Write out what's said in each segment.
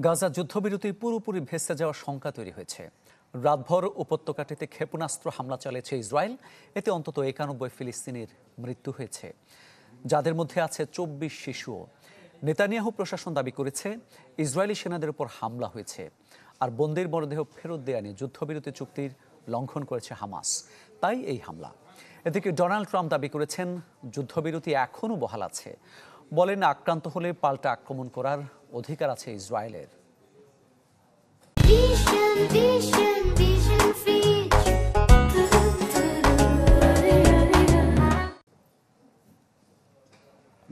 গাজা যুদ্ধবিরতি পুরোপুরি ভেস্তে যাওয়ার শঙ্কা তৈরি হয়েছে। রাতভর উপত্যকাটিতে ক্ষেপণাস্ত্র হামলা চালিয়েছে ইসরায়েল। এতে অন্তত 91 ফিলিস্তিনির মৃত্যু হয়েছে, যাদের মধ্যে আছে 24 শিশুও। নেতানিয়াহু প্রশাসন দাবি করেছে ইসরায়েলি সেনাদের উপর হামলা হয়েছে, আর বন্দির মরদেহ ফেরত দেয়া নিয়ে যুদ্ধবিরতি চুক্তির লঙ্ঘন করেছে হামাস, তাই এই হামলা। এদিকে ডোনাল্ড ট্রাম্প দাবি করেছেন যুদ্ধবিরতি এখনও বহাল আছে। বলেন, আক্রান্ত হলে পাল্টা আক্রমণ করার অধিকার আছে ইসরায়েলের।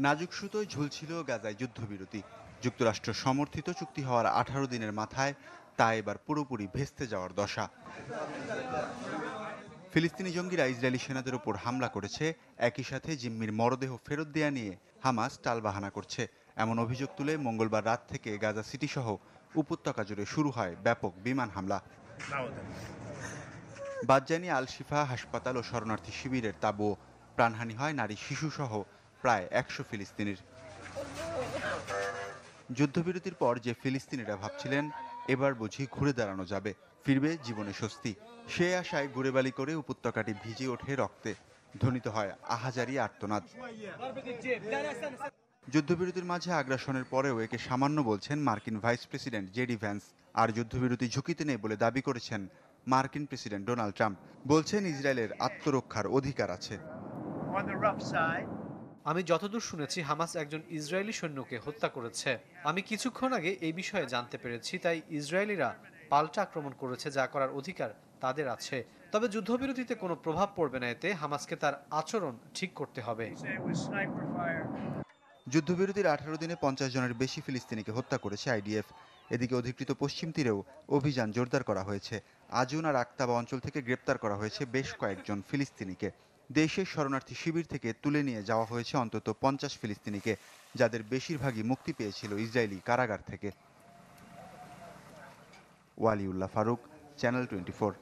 নাজুক সুতোয় ঝুলছিল গাজায় যুদ্ধবিরতি। যুক্তরাষ্ট্র সমর্থিত চুক্তি হওয়ার 18 দিনের মাথায় তা এবার পুরোপুরি ভেস্তে যাওয়ার দশা। ফিলিস্তিনি জঙ্গিরা ইসরায়েলি সেনাদের উপর হামলা করেছে, একই সাথে জিম্মির মরদেহ ফেরত দেয়া নিয়ে হামাস টালবাহানা করছে। এমন অভিযোগ তুলে মঙ্গলবার রাত থেকে গাজা সিটি সহ উপত্যকা জুড়ে শুরু হয় ব্যাপক বিমান হামলা। বাদজানি, আল শিফা হাসপাতাল ও শরণার্থী শিবিরের তাঁবুও। প্রাণহানি হয় নারী, শিশু সহ প্রায় 100 ফিলিস্তিনির। যুদ্ধবিরতির পর যে ফিলিস্তিনিরা ভাবছিলেন এবার বুঝি ঘুরে দাঁড়ানো যাবে, ফিরবে জীবনে স্বস্তি, সে আশায় গুড়েবালি করে উপত্যকাটি ভিজে ওঠে রক্তে। ধ্বনিত হয় আহাজারি আর্তনাদ। যুদ্ধবিরতির মাঝে আগ্রাসনের পরেও একে সামান্য বলছেন মার্কিন ভাইস প্রেসিডেন্ট জেডি ভ্যান্স। আর যুদ্ধবিরতি ঝুঁকিতে নেই বলে দাবি করেছেন মার্কিন প্রেসিডেন্ট ডোনাল্ড ট্রাম্প। বলছেন ইসরায়েলের আত্মরক্ষার অধিকার আছে। আমি যতদূর শুনেছি, হামাস একজন ইসরায়েলি সৈন্যকে হত্যা করেছে। আমি কিছুক্ষণ আগে এই বিষয়ে জানতে পেরেছি, তাই ইসরায়েলিরা পাল্টা আক্রমণ করেছে, যা করার অধিকার তাদের আছে। তবে যুদ্ধবিরতিতে কোনো প্রভাব পড়বে না, এতে হামাসকে তার আচরণ ঠিক করতে হবে। যুদ্ধবিরতির 18 দিনে 50 জনের বেশি ফিলিস্তিনিকে হত্যা করেছে আইডিএফ। এদিকে অধিকৃত পশ্চিম তীরেও অভিযান জোরদার করা হয়েছে। আজুন আর আক্তাবা অঞ্চল থেকে গ্রেপ্তার করা হয়েছে বেশ কয়েকজন ফিলিস্তিনিকে। দেশের শরণার্থী শিবির থেকে তুলে নিয়ে যাওয়া হয়েছে অন্তত 50 ফিলিস্তিনিকে, যাদের বেশিরভাগই মুক্তি পেয়েছিল ইসরায়েলি কারাগার থেকে। ওয়ালিউল্লাহ ফারুক, চ্যানেল 24।